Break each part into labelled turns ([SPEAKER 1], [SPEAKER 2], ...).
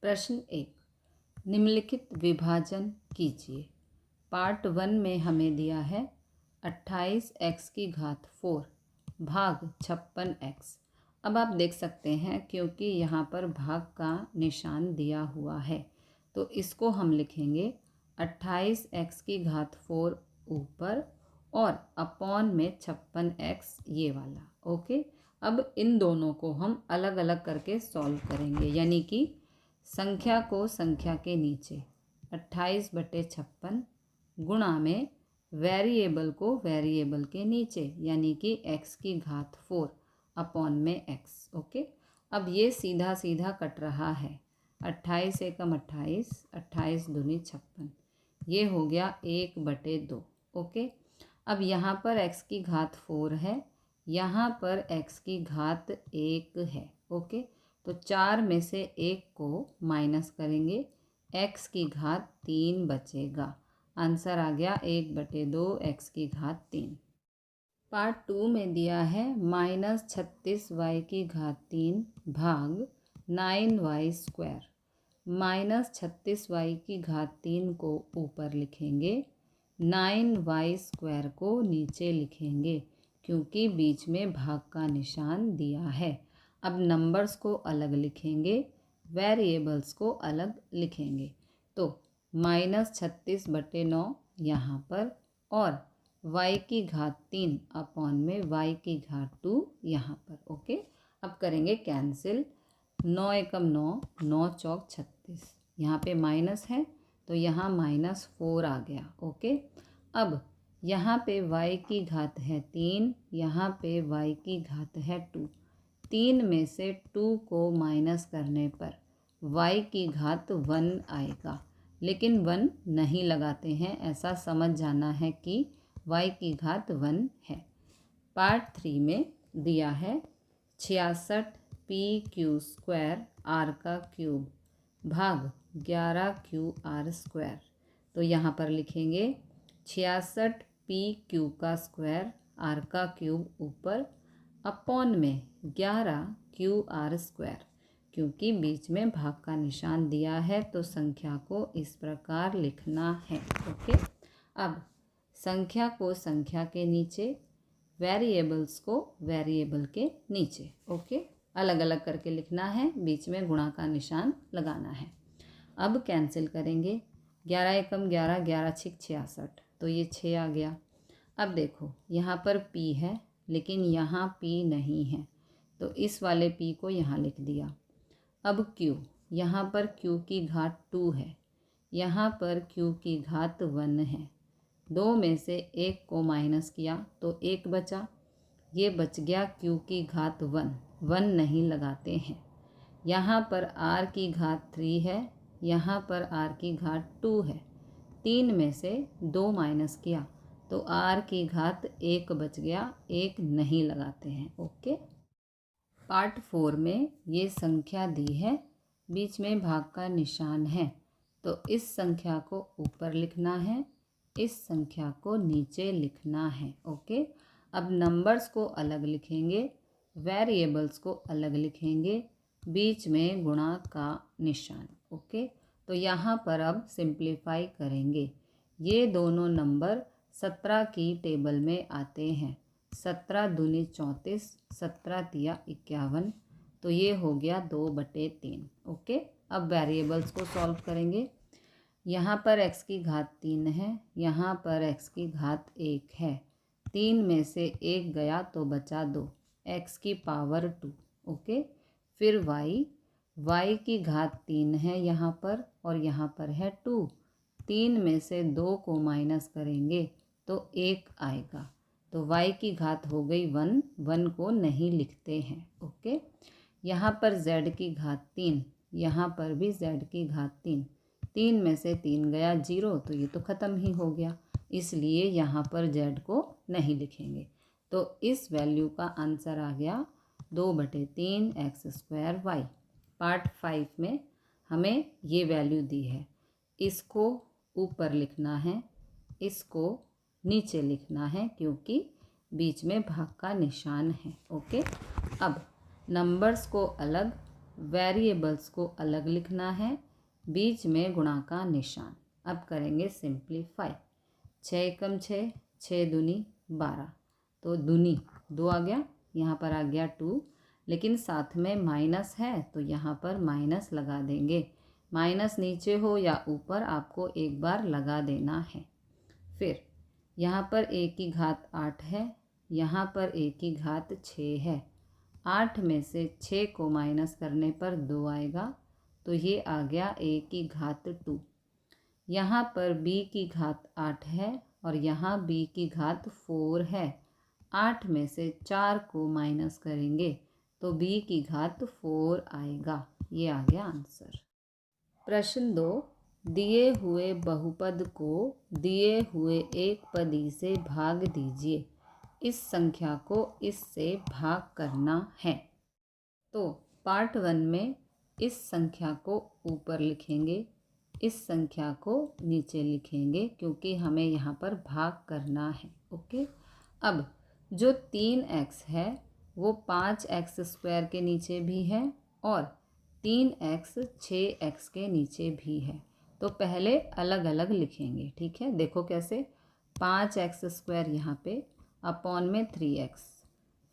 [SPEAKER 1] प्रश्न 1, निम्नलिखित विभाजन कीजिए। पार्ट 1 में हमें दिया है 28x⁴ भाग 56x। अब आप देख सकते हैं क्योंकि यहाँ पर भाग का निशान दिया हुआ है तो इसको हम लिखेंगे 28x⁴ ऊपर और अपॉन में 56x ये वाला। ओके, अब इन दोनों को हम अलग अलग करके सॉल्व करेंगे, यानी कि संख्या को संख्या के नीचे 28/56 गुणा में वेरिएबल को वेरिएबल के नीचे यानी कि x⁴ अपॉन में x। ओके, अब ये सीधा सीधा कट रहा है। 28 एकम 28, 28 दूनी 56, ये हो गया 1/2। ओके, अब यहाँ पर x⁴ है, यहाँ पर x⁴ है। ओके, तो 4 में से 1 को माइनस करेंगे, x⁴ बचेगा। आंसर आ गया 1/2 x⁴। पार्ट 2 में दिया है -36y⁴ भाग 9y²। -36y⁴ को ऊपर लिखेंगे, 9y² को नीचे लिखेंगे क्योंकि बीच में भाग का निशान दिया है। अब नंबर्स को अलग लिखेंगे, वेरिएबल्स को अलग लिखेंगे। तो -36/9 यहाँ पर और y⁴ अपॉन में y⁴ यहाँ पर। ओके, अब करेंगे कैंसिल। 9 एकम 9, 9 चौक 36, यहाँ पे माइनस है तो यहाँ -4 आ गया। ओके, अब यहाँ पे y⁴ है 3, यहाँ पे y⁴ है 2। 3 में से 2 को माइनस करने पर y⁴ 1 आएगा, लेकिन 1 नहीं लगाते हैं, ऐसा समझ जाना है कि y⁴ 1 है। पार्ट 3 में दिया है 66p⁴ r³ भाग 11qr²। तो यहाँ पर लिखेंगे 66p⁴ r³ ऊपर अपॉन में 11qr², क्योंकि बीच में भाग का निशान दिया है तो संख्या को इस प्रकार लिखना है। ओके, अब संख्या को संख्या के नीचे, वेरिएबल्स को वेरिएबल के नीचे। ओके, अलग अलग करके लिखना है, बीच में गुणा का निशान लगाना है। अब कैंसिल करेंगे, 11 एकम 11, 11 छिक 66, तो ये 6 आ गया। अब देखो यहाँ पर p है लेकिन यहाँ p नहीं है तो इस वाले p को यहाँ लिख दिया। अब q, यहाँ पर q⁴ 2 है, यहाँ पर q⁴ 1 है। 2 में से 1 को माइनस किया तो 1 बचा, ये बच गया q⁴ 1, 1 नहीं लगाते हैं। यहाँ पर r⁴ 3 है, यहाँ पर r⁴ 2 है। 3 में से 2 माइनस किया तो r⁴ 1 बच गया, 1 नहीं लगाते हैं। ओके, पार्ट 4 में ये संख्या दी है, बीच में भाग का निशान है तो इस संख्या को ऊपर लिखना है, इस संख्या को नीचे लिखना है। ओके, अब नंबर्स को अलग लिखेंगे, वेरिएबल्स को अलग लिखेंगे, बीच में गुणा का निशान। ओके, तो यहाँ पर अब सिंप्लीफाई करेंगे। ये दोनों नंबर 17 की टेबल में आते हैं। 17 दूनी 34, 17 तिया 51, तो ये हो गया 2/3। ओके, अब वेरिएबल्स को सॉल्व करेंगे। यहाँ पर x⁴ 3 है, यहाँ पर x⁴ 1 है। 3 में से 1 गया तो बचा 2, x⁴ 2। ओके, फिर y⁴ 3 है यहाँ पर और यहाँ पर है 2। 3 में से 2 को माइनस करेंगे तो 1 आएगा, तो y⁴ हो गई 1, 1 को नहीं लिखते हैं। ओके, यहाँ पर z⁴ 3, यहाँ पर भी z⁴ 3। 3 में से 3 गया 0, तो ये तो ख़त्म ही हो गया, इसलिए यहाँ पर z को नहीं लिखेंगे। तो इस वैल्यू का आंसर आ गया 2/3 x²y। पार्ट 5 में हमें ये वैल्यू दी है, इसको ऊपर लिखना है, इसको नीचे लिखना है क्योंकि बीच में भाग का निशान है। ओके, अब नंबर्स को अलग, वेरिएबल्स को अलग लिखना है, बीच में गुणा का निशान। अब करेंगे सिंप्लीफाई। 6 एकम 6, 6 दूनी 12, तो दूनी 2 आ गया, यहाँ पर आ गया 2, लेकिन साथ में माइनस है तो यहाँ पर माइनस लगा देंगे। माइनस नीचे हो या ऊपर आपको एक बार लगा देना है। फिर यहाँ पर a की घात 8 है, यहाँ पर a की घात 6 है। 8 में से 6 को माइनस करने पर 2 आएगा, तो ये आ गया a की घात 2। यहाँ पर b की घात 8 है और यहाँ b की घात 4 है। 8 में से 4 को माइनस करेंगे तो b की घात 4 आएगा। ये आ गया आंसर। प्रश्न 2, दिए हुए बहुपद को दिए हुए एक पदी से भाग दीजिए। इस संख्या को इससे भाग करना है। तो पार्ट 1 में इस संख्या को ऊपर लिखेंगे, इस संख्या को नीचे लिखेंगे, क्योंकि हमें यहाँ पर भाग करना है। ओके। अब जो 3x है वो 5x² के नीचे भी है और 3x 6x के नीचे भी है। तो पहले अलग अलग लिखेंगे, ठीक है। देखो कैसे, 5x² यहाँ पे अपॉन में 3x,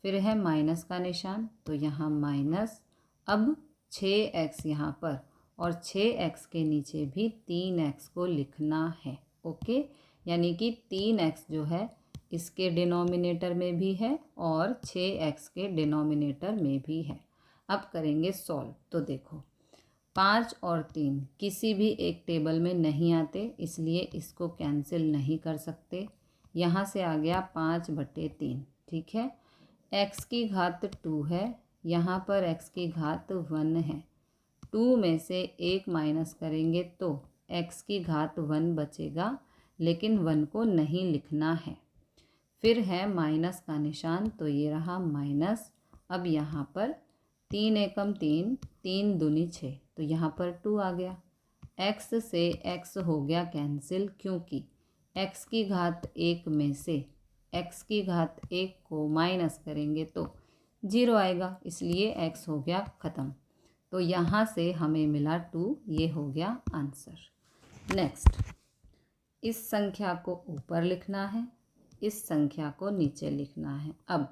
[SPEAKER 1] फिर है माइनस का निशान तो यहाँ माइनस। अब 6x यहाँ पर और 6x के नीचे भी 3x को लिखना है। ओके, यानी कि 3x जो है इसके डिनोमिनेटर में भी है और 6x के डिनोमिनेटर में भी है। अब करेंगे सॉल्व। तो देखो 5 और 3 किसी भी एक टेबल में नहीं आते, इसलिए इसको कैंसिल नहीं कर सकते। यहाँ से आ गया 5/3, ठीक है। x की घात 2 है, यहाँ पर x की घात 1 है। 2 में से 1 माइनस करेंगे तो x की घात 1 बचेगा, लेकिन 1 को नहीं लिखना है। फिर है माइनस का निशान, तो ये रहा माइनस। अब यहाँ पर 3 एकम 3, 3 दूनी 6, तो यहाँ पर 2 आ गया। x से x हो गया कैंसिल, क्योंकि x की घात 1 में से x की घात 1 को माइनस करेंगे तो 0 आएगा, इसलिए x हो गया ख़त्म। तो यहाँ से हमें मिला 2, ये हो गया आंसर। नेक्स्ट, इस संख्या को ऊपर लिखना है, इस संख्या को नीचे लिखना है। अब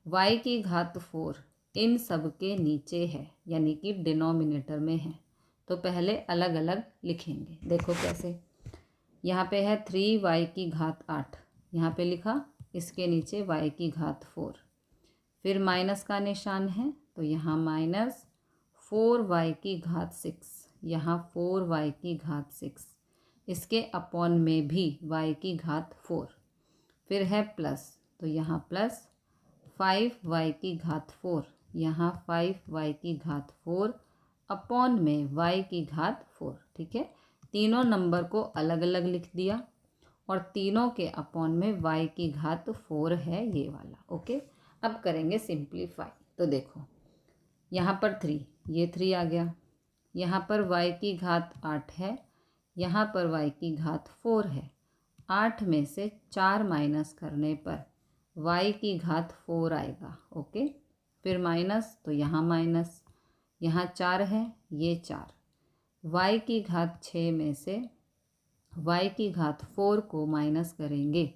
[SPEAKER 1] y की घात 4 इन सब के नीचे है, यानी कि डिनोमिनेटर में है, तो पहले अलग अलग लिखेंगे। देखो कैसे, यहाँ पे है 3y की घात 8, यहाँ पे लिखा, इसके नीचे y की घात 4, फिर माइनस का निशान है तो यहाँ माइनस 4y की घात 6, यहाँ 4y की घात 6, इसके अपॉन में भी y की घात 4, फिर है प्लस, तो यहाँ प्लस 5y की घात 4, यहाँ 5y की घात 4 अपॉन में y की घात 4, ठीक है। तीनों नंबर को अलग अलग लिख दिया और तीनों के अपॉन में y की घात 4 है, ये वाला। ओके, अब करेंगे सिंप्लीफाई। तो देखो यहाँ पर 3, ये 3 आ गया, यहाँ पर y की घात 8 है, यहाँ पर y की घात 4 है। 8 में से 4 माइनस करने पर y की घात 4 आएगा। ओके, फिर माइनस, तो यहाँ माइनस, यहाँ 4 है, ये 4, y की घात 6 में से y की घात 4 को माइनस करेंगे,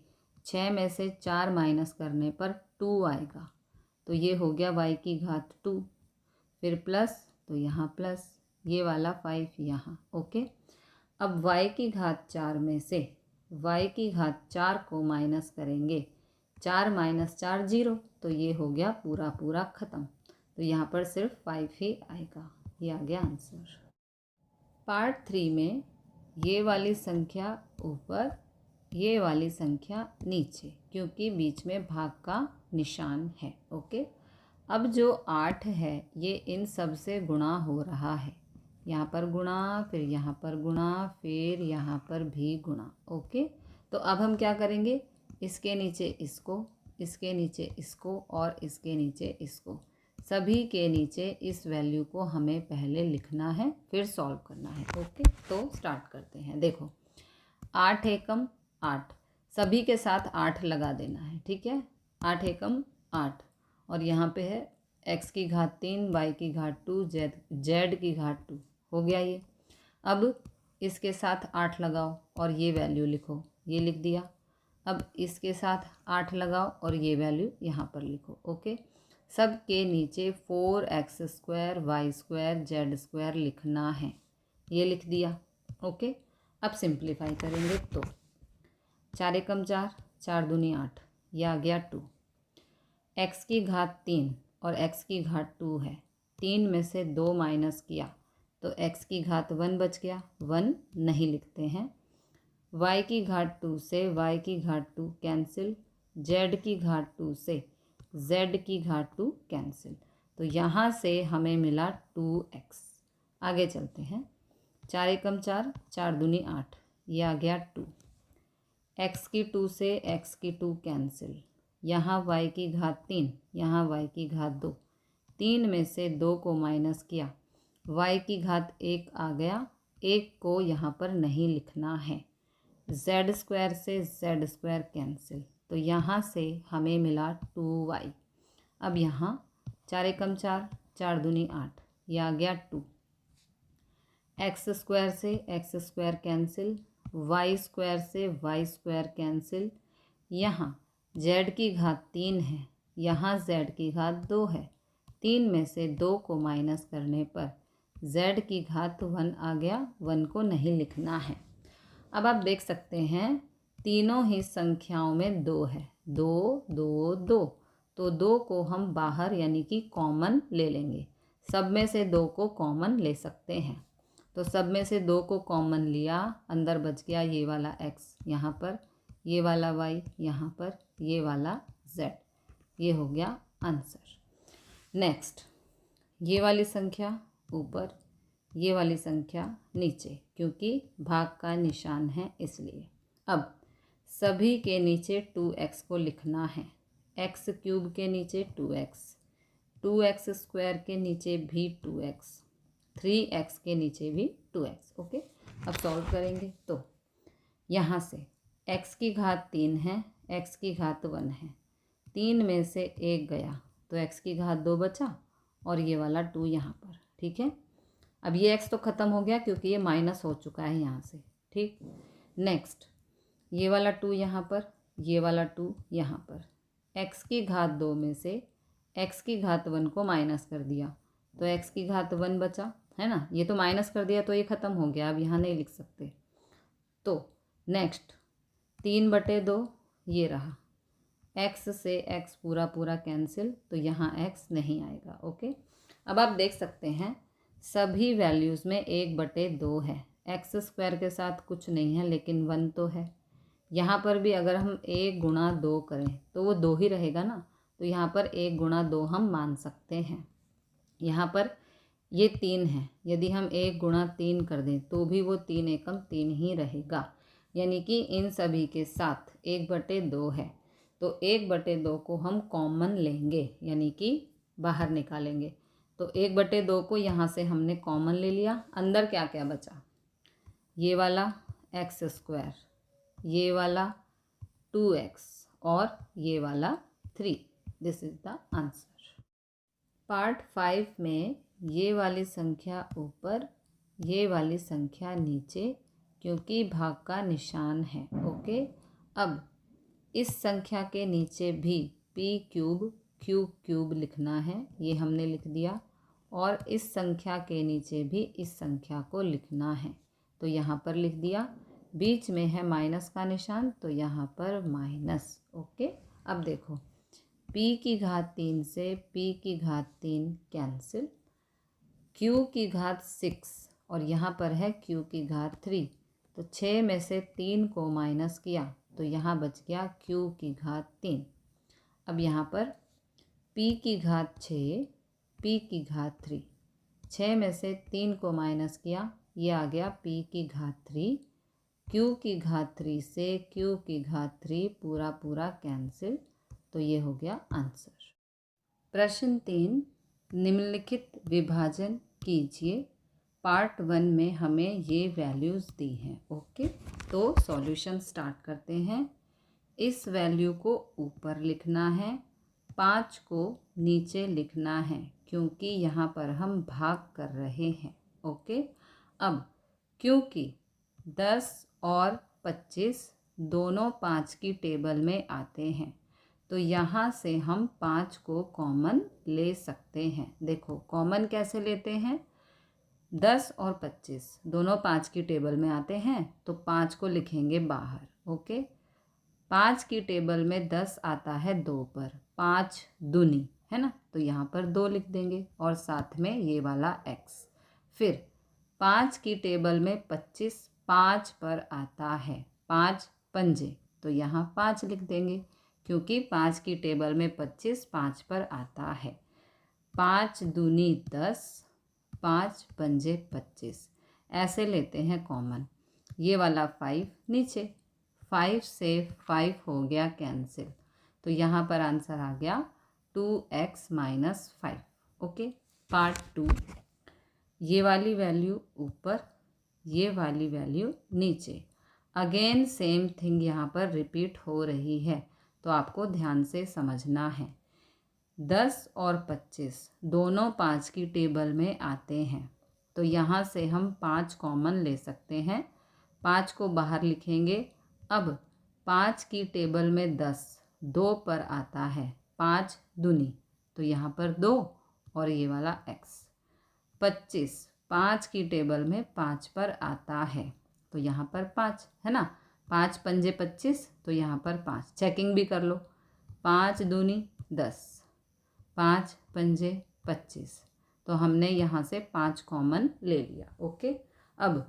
[SPEAKER 1] 6 में से 4 माइनस करने पर 2 आएगा, तो ये हो गया y की घात 2, फिर प्लस, तो यहाँ प्लस, ये वाला 5 यहाँ। ओके, अब y की घात 4 में से y की घात 4 को माइनस करेंगे, 4 माइनस 4 0, तो ये हो गया पूरा पूरा ख़त्म। तो यहाँ पर सिर्फ 5 ही आएगा, ये आ गया आंसर। पार्ट 3 में ये वाली संख्या ऊपर, ये वाली संख्या नीचे, क्योंकि बीच में भाग का निशान है। ओके, अब जो 8 है ये इन सब से गुणा हो रहा है, यहाँ पर गुणा, फिर यहाँ पर गुणा, फिर यहाँ पर भी गुणा। ओके, तो अब हम क्या करेंगे, इसके नीचे इसको, इसके नीचे इसको और इसके नीचे इसको, सभी के नीचे इस वैल्यू को हमें पहले लिखना है, फिर सॉल्व करना है। ओके, तो स्टार्ट करते हैं। देखो 8 एकम 8, सभी के साथ 8 लगा देना है, ठीक है। 8 एकम 8 और यहाँ पे है x की घात 3, y की घात 2, z की घात 2 हो गया ये। अब इसके साथ 8 लगाओ और ये वैल्यू लिखो, ये लिख दिया। अब इसके साथ 8 लगाओ और ये वैल्यू यहाँ पर लिखो। ओके, सब के नीचे 4x² y² z² लिखना है, ये लिख दिया। ओके, अब सिंप्लीफाई करेंगे तो 4 एकम 4, 4 दूनी 8, यह आ गया 2। x की घात 3 और x की घात 2 है, 3 में से 2 माइनस किया तो x की घात 1 बच गया, 1 नहीं लिखते हैं। y की घात 2 से y की घात 2 कैंसिल, z की घात 2 से z की घात 2 कैंसिल, तो यहाँ से हमें मिला 2x। आगे चलते हैं, 4 एकम 4, 4 दूनी 8, ये आ गया 2। x की 2 से x की 2 कैंसिल, यहाँ y की घात 3, यहाँ y की घात 2, 3 में से 2 को माइनस किया, y की घात 1 आ गया, 1 को यहाँ पर नहीं लिखना है। z² से z² कैंसिल, तो यहाँ से हमें मिला 2y। अब यहाँ 4 एकम 4, 4 दूनी 8, यह आ गया 2। x² से x² कैंसिल, y² से y² कैंसिल, यहाँ z की घात 3 है, यहाँ z की घात 2 है, 3 में से 2 को माइनस करने पर z की घात 1 आ गया, 1 को नहीं लिखना है। अब आप देख सकते हैं तीनों ही संख्याओं में 2 है, 2 2 2, तो 2 को हम बाहर यानी कि कॉमन ले लेंगे। सब में से 2 को कॉमन ले सकते हैं, तो सब में से 2 को कॉमन लिया, अंदर बच गया ये वाला x यहाँ पर, ये वाला y यहाँ पर, ये वाला z, ये हो गया आंसर। नेक्स्ट, ये वाली संख्या ऊपर, ये वाली संख्या नीचे, क्योंकि भाग का निशान है इसलिए। अब सभी के नीचे 2x को लिखना है, x³ के नीचे 2x, 2x² के नीचे भी 2x, 3x के नीचे भी 2x। ओके, अब सॉल्व करेंगे तो यहाँ से x की घात 3 है, x की घात 1 है, 3 में से 1 गया तो x की घात 2 बचा और ये वाला 2 यहाँ पर। ठीक है, अब ये x तो ख़त्म हो गया क्योंकि ये माइनस हो चुका है यहाँ से। ठीक, नेक्स्ट ये वाला 2 यहाँ पर, ये वाला 2 यहाँ पर, x की घात 2 में से x की घात 1 को माइनस कर दिया तो x की घात 1 बचा, है ना। ये तो माइनस कर दिया तो ये ख़त्म हो गया, अब यहाँ नहीं लिख सकते। तो नेक्स्ट 3/2 ये रहा, x से x पूरा पूरा कैंसिल, तो यहाँ x नहीं आएगा। ओके, अब आप देख सकते हैं सभी वैल्यूज़ में 1/2 है, x² के साथ कुछ नहीं है लेकिन 1 तो है। यहाँ पर भी अगर हम 1 गुणा 2 करें तो वो 2 ही रहेगा ना, तो यहाँ पर 1 गुणा 2 हम मान सकते हैं। यहाँ पर ये 3 है, यदि हम 1 गुणा 3 कर दें तो भी वो 3 एकम 3 ही रहेगा, यानी कि इन सभी के साथ 1/2 है, तो 1/2 को हम कॉमन लेंगे यानी कि बाहर निकालेंगे। तो 1/2 को यहाँ से हमने कॉमन ले लिया, अंदर क्या क्या बचा, ये वाला x², ये वाला 2x और ये वाला 3। This is the answer. Part 5 में ये वाली संख्या ऊपर, ये वाली संख्या नीचे, क्योंकि भाग का निशान है। ओके, अब इस संख्या के नीचे भी p³ लिखना है, ये हमने लिख दिया, और इस संख्या के नीचे भी इस संख्या को लिखना है, तो यहाँ पर लिख दिया। बीच में है माइनस का निशान, तो यहाँ पर माइनस। ओके, अब देखो p की घात 3 से p की घात 3 कैंसिल, q की घात 6 और यहाँ पर है q की घात 3, तो 6 में से 3 को माइनस किया तो यहाँ बच गया q की घात 3। अब यहाँ पर p की घात 6, p की घात 3, 6 में से 3 को माइनस किया, ये आ गया p की घात 3, q की घात 3 से q की घात 3 पूरा पूरा कैंसिल, तो ये हो गया आंसर। प्रश्न 3, निम्नलिखित विभाजन कीजिए। पार्ट 1 में हमें ये वैल्यूज़ दी हैं। ओके, तो सॉल्यूशन स्टार्ट करते हैं। इस वैल्यू को ऊपर लिखना है, 5 को नीचे लिखना है क्योंकि यहाँ पर हम भाग कर रहे हैं। ओके, अब क्योंकि 10 और 25 दोनों 5 की टेबल में आते हैं तो यहाँ से हम 5 को कॉमन ले सकते हैं। देखो कॉमन कैसे लेते हैं, 10 और 25 दोनों 5 की टेबल में आते हैं तो 5 को लिखेंगे बाहर। ओके, 5 की टेबल में 10 आता है 2 पर, 5 दूनी है ना, तो यहाँ पर 2 लिख देंगे और साथ में ये वाला x। फिर 5 की टेबल में 25 5 पर आता है, 5 पंजे, तो यहाँ 5 लिख देंगे क्योंकि 5 की टेबल में 25 5 पर आता है। 5 दूनी 10, 5 पंजे 25, ऐसे लेते हैं कॉमन। ये वाला 5 नीचे, 5 से 5 हो गया कैंसिल, तो यहाँ पर आंसर आ गया 2x - 5। ओके, पार्ट 2, ये वाली वैल्यू ऊपर, ये वाली वैल्यू नीचे। अगेन सेम थिंग यहाँ पर रिपीट हो रही है तो आपको ध्यान से समझना है। 10 और 25 दोनों 5 की टेबल में आते हैं तो यहाँ से हम 5 कॉमन ले सकते हैं, 5 को बाहर लिखेंगे। अब 5 की टेबल में 10 2 पर आता है, 5 दूनी, तो यहाँ पर 2 और ये वाला x। 25 5 की टेबल में 5 पर आता है तो यहाँ पर 5 है ना, 5 पंजे 25, तो यहाँ पर 5। चेकिंग भी कर लो, 5 दूनी 10, 5 पंजे 25, तो हमने यहाँ से 5 कॉमन ले लिया। ओके, अब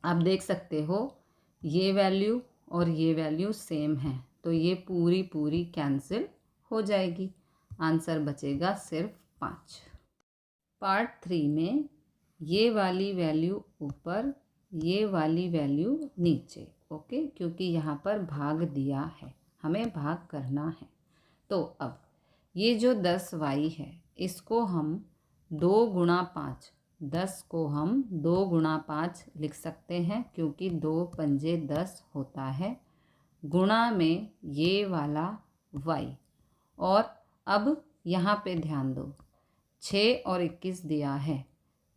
[SPEAKER 1] आप देख सकते हो ये वैल्यू और ये वैल्यू सेम है तो ये पूरी कैंसिल हो जाएगी, आंसर बचेगा सिर्फ 5। पार्ट 3 में ये वाली वैल्यू ऊपर, ये वाली वैल्यू नीचे। ओके, क्योंकि यहाँ पर भाग दिया है, हमें भाग करना है। तो अब ये जो 10y है इसको हम 2 गुणा 5, 10 को हम 2 गुणा 5 लिख सकते हैं क्योंकि 2 पंजे 10 होता है, गुणा में ये वाला y। और अब यहाँ पे ध्यान दो, 6 और 21 दिया है,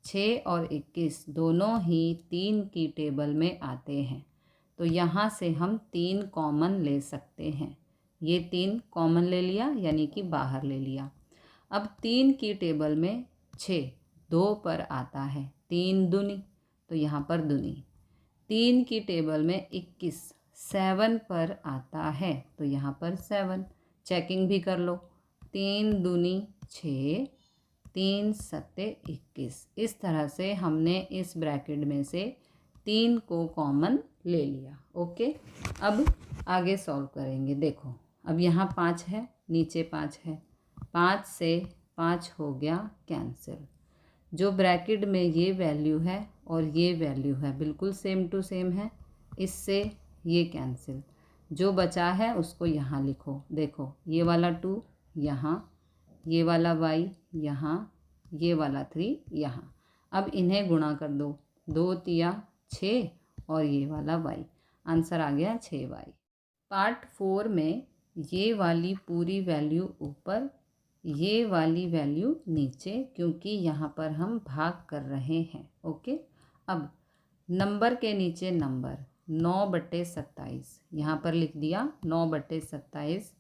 [SPEAKER 1] 6 और 21 दोनों ही 3 की टेबल में आते हैं तो यहाँ से हम 3 कॉमन ले सकते हैं। ये 3 कॉमन ले लिया यानी कि बाहर ले लिया। अब 3 की टेबल में 6 2 पर आता है, 3 दूनी, तो यहाँ पर दूनी। 3 की टेबल में 21 7 पर आता है तो यहाँ पर 7। चेकिंग भी कर लो, 3 दूनी 6, 3 सत्ते 21। इस तरह से हमने इस ब्रैकेट में से 3 को कॉमन ले लिया। ओके, अब आगे सॉल्व करेंगे। देखो अब यहाँ 5 है, नीचे 5 है, 5 से 5 हो गया कैंसिल। जो ब्रैकेट में ये वैल्यू है और ये वैल्यू है बिल्कुल सेम टू सेम है, इससे ये कैंसिल। जो बचा है उसको यहाँ लिखो। देखो ये वाला 2 यहाँ, ये वाला y यहाँ, ये वाला 3 यहाँ। अब इन्हें गुणा कर दो, 2 तिया 6 और ये वाला y, आंसर आ गया 6y। पार्ट 4 में ये वाली पूरी वैल्यू ऊपर, ये वाली वैल्यू नीचे क्योंकि यहाँ पर हम भाग कर रहे हैं। ओके, अब नंबर के नीचे नंबर 9/27 यहाँ पर लिख दिया, 9/27,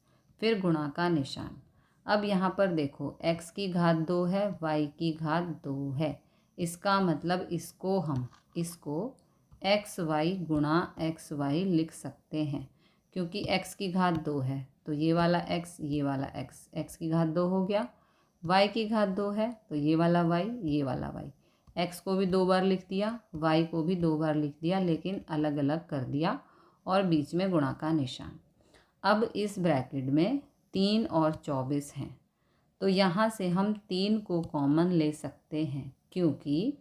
[SPEAKER 1] फिर गुणा का निशान। अब यहाँ पर देखो x की घात 2 है, y की घात 2 है, इसका मतलब इसको xy गुणा xy लिख सकते हैं क्योंकि x की घात 2 है तो ये वाला x, ये वाला x की घात 2 हो गया, y की घात 2 है तो ये वाला y, ये वाला y। x को भी 2 बार लिख दिया, y को भी 2 बार लिख दिया, लेकिन अलग अलग कर दिया और बीच में गुणा का निशान। अब इस ब्रैकेट में 3 और 24 हैं तो यहाँ से हम 3 को कॉमन ले सकते हैं क्योंकि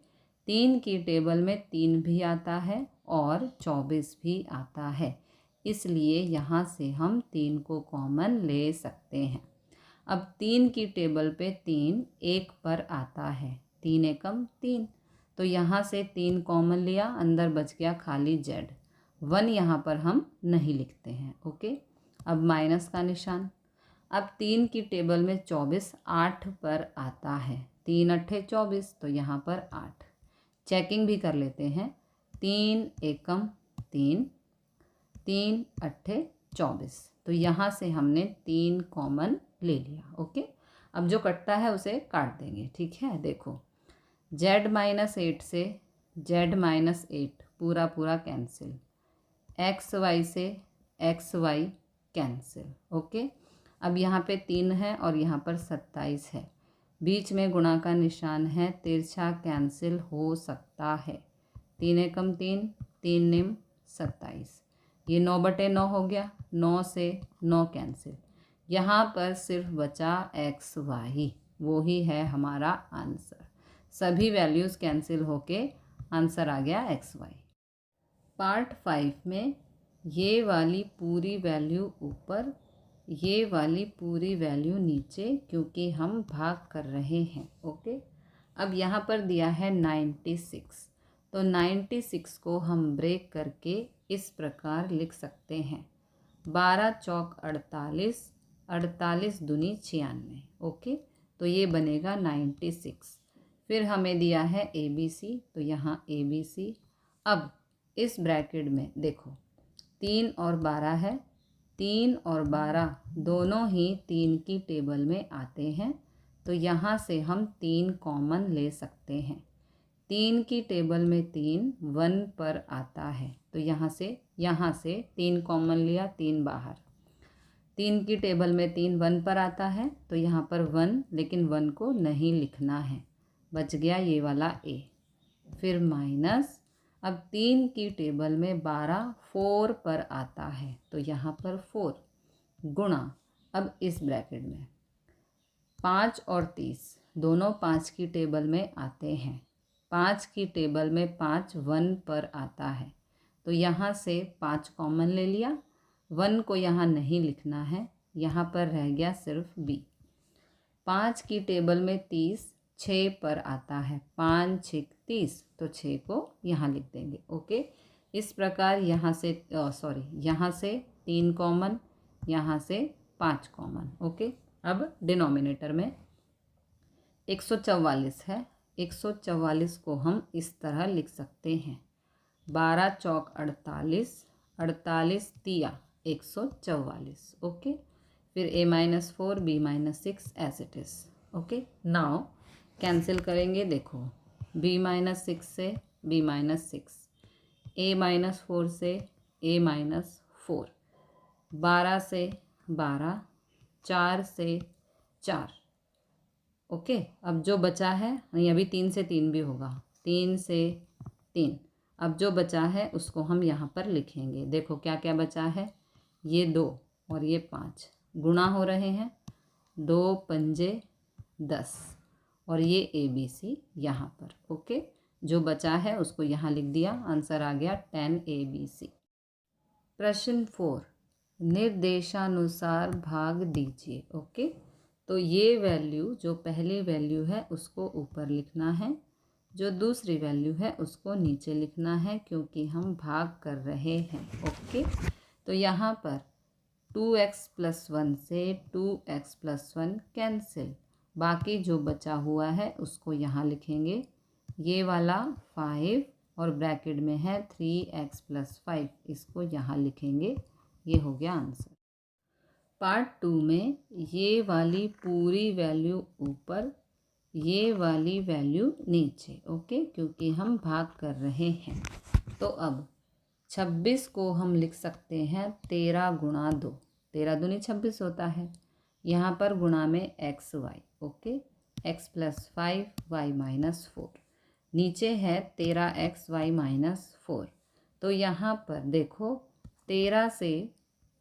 [SPEAKER 1] 3 की टेबल में 3 भी आता है और 24 भी आता है, इसलिए यहाँ से हम 3 को कॉमन ले सकते हैं। अब 3 की टेबल पे 3 1 पर आता है, 3 एकम 3, तो यहाँ से 3 कॉमन लिया, अंदर बच गया खाली z। 1 यहाँ पर हम नहीं लिखते हैं। ओके, अब माइनस का निशान। अब 3 की टेबल में 24 8 पर आता है, 3 अट्ठे 24, तो यहाँ पर 8। चेकिंग भी कर लेते हैं, 3 एकम 3, 3 अट्ठे 24, तो यहाँ से हमने 3 कॉमन ले लिया। ओके, अब जो कटता है उसे काट देंगे। ठीक है, देखो z-8 से z-8 पूरा पूरा कैंसिल, xy से xy कैंसिल। ओके, अब यहाँ पे 3 है और यहाँ पर 27 है, बीच में गुणा का निशान है, तिरछा कैंसिल हो सकता है। 3 एकम 3, 3 निम 27, ये 9/9 हो गया, 9 से 9 कैंसिल। यहाँ पर सिर्फ बचा xy, वो ही है हमारा आंसर। सभी वैल्यूज़ कैंसिल होके आंसर आ गया xy। पार्ट 5 में ये वाली पूरी वैल्यू ऊपर, ये वाली पूरी वैल्यू नीचे, क्योंकि हम भाग कर रहे हैं। ओके, अब यहाँ पर दिया है 96, तो 96 को हम ब्रेक करके इस प्रकार लिख सकते हैं, 12 चौक 48, 48 दूनी 96। ओके, तो ये बनेगा 96। फिर हमें दिया है ABC, तो यहाँ ABC। अब इस ब्रैकेट में देखो 3 और 12 है, 3 और 12 दोनों ही 3 की टेबल में आते हैं, तो यहाँ से हम 3 कॉमन ले सकते हैं। 3 की टेबल में 3 1 पर आता है, तो यहाँ से 3 कॉमन लिया, 3 बाहर। 3 की टेबल में 3 1 पर आता है, तो यहाँ पर 1, लेकिन 1 को नहीं लिखना है, बच गया ये वाला A। फिर माइनस, अब 3 की टेबल में 12 4 पर आता है, तो यहाँ पर 4 गुणा, अब इस ब्रैकेट में 5 और 30 दोनों 5 की टेबल में आते हैं, 5 की टेबल में 5 1 पर आता है, तो यहाँ से 5 कॉमन ले लिया, 1 को यहाँ नहीं लिखना है, यहाँ पर रह गया सिर्फ B। 5 की टेबल में 30 6 पर आता है, 5 6 30, तो 6 को यहाँ लिख देंगे। ओके, इस प्रकार यहाँ से यहाँ से 3 कॉमन, यहाँ से 5 कॉमन। ओके, अब डिनोमिनेटर में 144 है, 144 को हम इस तरह लिख सकते हैं, 12 चौक 48, 48 तिया 144। ओके, फिर A-4 B-6 as it is. Okay, now cancel करेंगे, देखो B-6 से B-6, A-4 से A-4, 12 से 12, 4 से 4। ओके, अब जो बचा है, नहीं अभी 3 से 3 भी होगा, 3 से 3, अब जो बचा है उसको हम यहाँ पर लिखेंगे। देखो क्या क्या बचा है, ये 2 और ये 5 गुणा हो रहे हैं, 2 पंजे 10, और ये ABC यहाँ पर। ओके, जो बचा है उसको यहाँ लिख दिया, आंसर आ गया 10 ABC। प्रश्न 4, निर्देशानुसार भाग दीजिए। ओके, तो ये वैल्यू, जो पहली वैल्यू है उसको ऊपर लिखना है, जो दूसरी वैल्यू है उसको नीचे लिखना है, क्योंकि हम भाग कर रहे हैं। ओके, तो यहाँ पर 2x + 1 से 2x + 1 कैंसिल, बाकी जो बचा हुआ है उसको यहाँ लिखेंगे, ये वाला 5 और ब्रैकेट में है 3x + 5, इसको यहाँ लिखेंगे, ये हो गया आंसर। पार्ट 2 में ये वाली पूरी वैल्यू ऊपर, ये वाली वैल्यू नीचे। ओके, क्योंकि हम भाग कर रहे हैं। तो अब 26 को हम लिख सकते हैं 13 गुणा 2, 13 दूनी 26 होता है, यहाँ पर गुणा में xy। ओके, x + 5 y - 4, नीचे है 13x y - 4, तो यहाँ पर देखो 13 से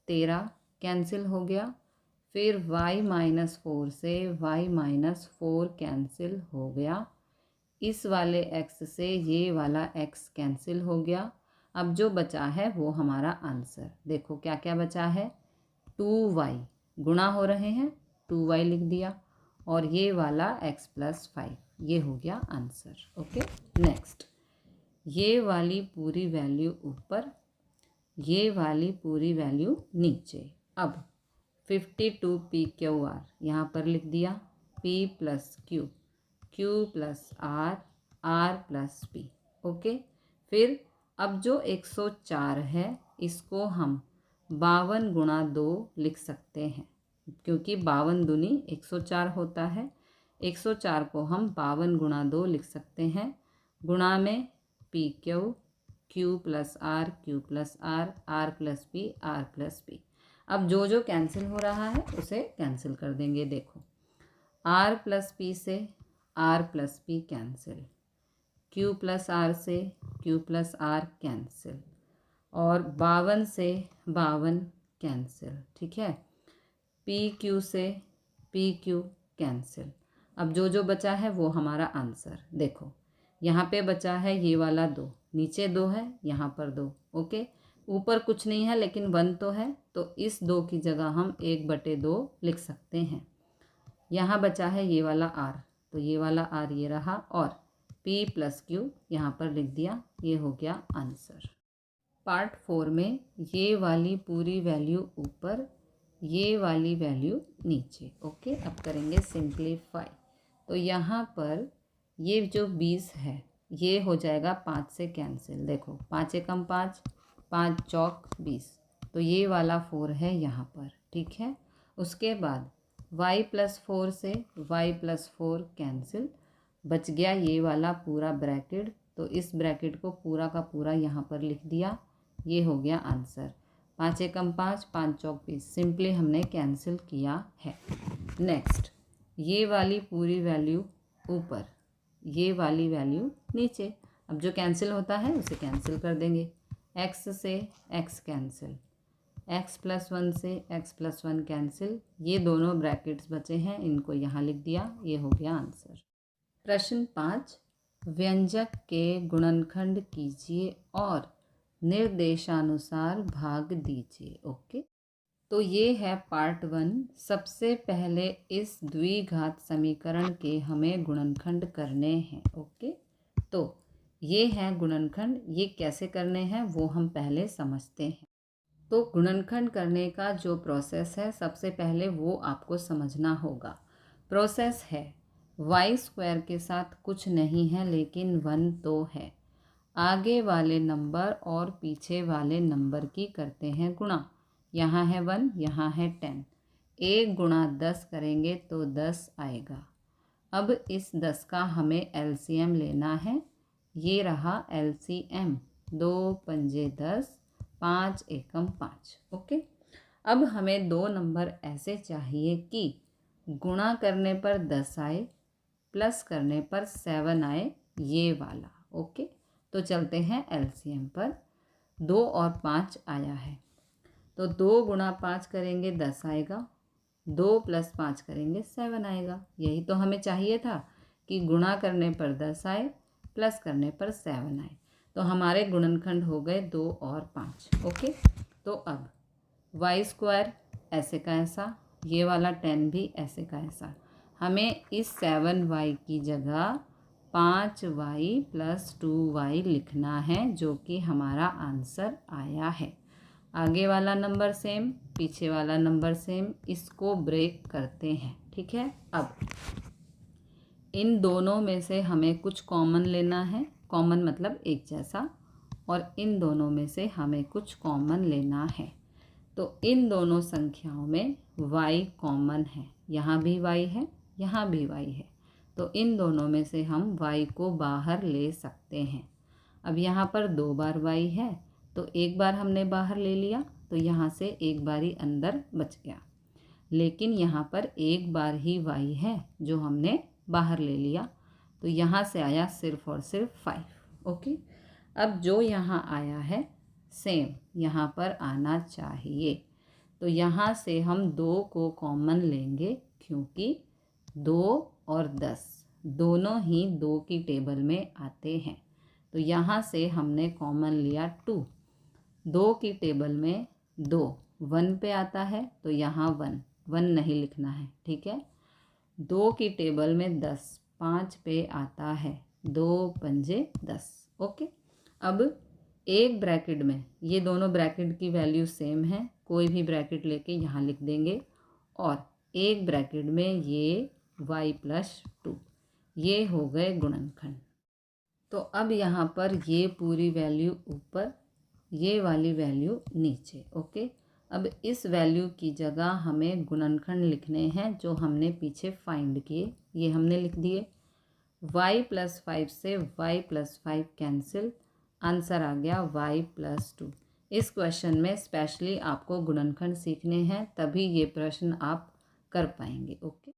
[SPEAKER 1] 13 कैंसिल हो गया, फिर y - 4 से y - 4 कैंसिल हो गया, इस वाले x से ये वाला x कैंसिल हो गया। अब जो बचा है वो हमारा आंसर, देखो क्या क्या बचा है, 2y गुणा हो रहे हैं, 2y लिख दिया, और ये वाला x + 5, ये हो गया आंसर। ओके, नेक्स्ट, ये वाली पूरी वैल्यू ऊपर, ये वाली पूरी वैल्यू नीचे। अब 52PQR, यहाँ पर लिख दिया P plus Q, Q plus R, R plus P। Okay, फिर अब जो 104 है इसको हम 52 गुणा 2 लिख सकते हैं, क्योंकि 52 दूनी 104 होता है। 104 को हम 52 गुणा 2 लिख सकते हैं, गुणा में PQ, Q plus R, Q plus R, R plus P, R plus P। अब जो जो कैंसिल हो रहा है उसे कैंसिल कर देंगे। देखो, R प्लस P से R plus P cancel, Q plus R से Q प्लस R कैंसिल, और 52 से 52 कैंसिल। ठीक है, PQ से PQ कैंसिल। अब जो जो बचा है वो हमारा आंसर। देखो, यहाँ पे बचा है ये वाला 2, नीचे 2 है, यहाँ पर 2। ओके, ऊपर कुछ नहीं है लेकिन 1 तो है, तो इस 2 की जगह हम 1/2 लिख सकते हैं। यहाँ बचा है ये वाला R, तो ये वाला R ये रहा, और P प्लस Q यहाँ पर लिख दिया। ये हो गया आंसर। पार्ट 4 में ये वाली पूरी वैल्यू ऊपर, ये वाली वैल्यू नीचे। ओके, अब करेंगे सिंप्लीफाई। तो यहाँ पर ये जो 20 है ये हो जाएगा 5 से कैंसिल। देखो, 5 एकम 5, 5 चौक 20, तो ये वाला 4 है यहाँ पर। ठीक है, उसके बाद y प्लस 4 से y प्लस 4 कैंसिल, बच गया ये वाला पूरा ब्रैकेट, तो इस ब्रैकेट को पूरा का पूरा यहाँ पर लिख दिया। ये हो गया आंसर। 5 एकम 5, 5 चौक 20, सिंपली हमने कैंसिल किया है। नेक्स्ट, ये वाली पूरी वैल्यू ऊपर, ये वाली वैल्यू नीचे। अब जो कैंसिल होता है उसे कैंसिल कर देंगे। x से x कैंसिल, x प्लस 1 से x प्लस 1 कैंसिल, ये दोनों ब्रैकेट्स बचे हैं, इनको यहाँ लिख दिया। ये हो गया आंसर। प्रश्न 5, व्यंजक के गुणनखंड कीजिए और निर्देशानुसार भाग दीजिए। ओके, तो ये है पार्ट 1। सबसे पहले इस द्विघात समीकरण के हमें गुणनखंड करने हैं। ओके, तो ये हैं गुणनखंड, ये कैसे करने हैं वो हम पहले समझते हैं। तो गुणनखंड करने का जो प्रोसेस है सबसे पहले वो आपको समझना होगा। प्रोसेस है, y स्क्वायर के साथ कुछ नहीं है लेकिन 1 तो है, आगे वाले नंबर और पीछे वाले नंबर की करते हैं गुणा। यहाँ है 1, यहाँ है 10, 1 गुणा 10 करेंगे तो 10 आएगा। अब इस 10 का हमें एलसीएम लेना है। ये रहा एलसीएम, 2 पंजे 10, 5 एकम 5। ओके, अब हमें दो नंबर ऐसे चाहिए कि गुणा करने पर 10 आए, प्लस करने पर 7 आए, ये वाला। ओके, तो चलते हैं एलसीएम पर। 2 और 5 आया है, तो 2 गुणा 5 करेंगे 10 आएगा, 2 प्लस 5 करेंगे 7 आएगा। यही तो हमें चाहिए था कि गुणा करने पर 10 आए, प्लस करने पर 7 आए। तो हमारे गुणनखंड हो गए 2 और 5। ओके, तो अब y स्क्वायर ऐसे का ऐसा, ये वाला 10 भी ऐसे का ऐसा। हमें इस 7y की जगह 5y प्लस 2y लिखना है, जो कि हमारा आंसर आया है। आगे वाला नंबर सेम, पीछे वाला नंबर सेम, इसको ब्रेक करते हैं। ठीक है, अब इन दोनों में से हमें कुछ कॉमन लेना है, कॉमन मतलब एक जैसा, और इन दोनों में से हमें कुछ कॉमन लेना है। तो इन दोनों संख्याओं में y कॉमन है, यहाँ भी y है, यहाँ भी y है, तो इन दोनों में से हम y को बाहर ले सकते हैं। अब यहाँ पर 2 बार y है, तो एक बार हमने बाहर ले लिया, तो यहाँ से एक बार ही अंदर बच गया। लेकिन यहाँ पर एक बार ही y है जो हमने बाहर ले लिया, तो यहाँ से आया सिर्फ और सिर्फ 5। ओके, अब जो यहाँ आया है सेम यहाँ पर आना चाहिए। तो यहाँ से हम 2 को कॉमन लेंगे, क्योंकि 2 और 10 दोनों ही 2 की टेबल में आते हैं। तो यहाँ से हमने कॉमन लिया 2। 2 की टेबल में 2 1 पे आता है, तो यहाँ 1 नहीं लिखना है। ठीक है, 2 की टेबल में 10 5 पे आता है, 2 पंजे 10। ओके, अब एक ब्रैकेट में ये दोनों ब्रैकेट की वैल्यू सेम है, कोई भी ब्रैकेट लेके यहाँ लिख देंगे, और एक ब्रैकेट में ये y+2, ये हो गए गुणनखंड। तो अब यहाँ पर ये पूरी वैल्यू ऊपर, ये वाली वैल्यू नीचे। ओके, अब इस वैल्यू की जगह हमें गुणनखंड लिखने हैं जो हमने पीछे फाइंड किए, ये हमने लिख दिए। y+5 से y+5 कैंसिल, आंसर आ गया y+2। इस क्वेश्चन में स्पेशली आपको गुणनखंड सीखने हैं, तभी ये प्रश्न आप कर पाएंगे। ओके,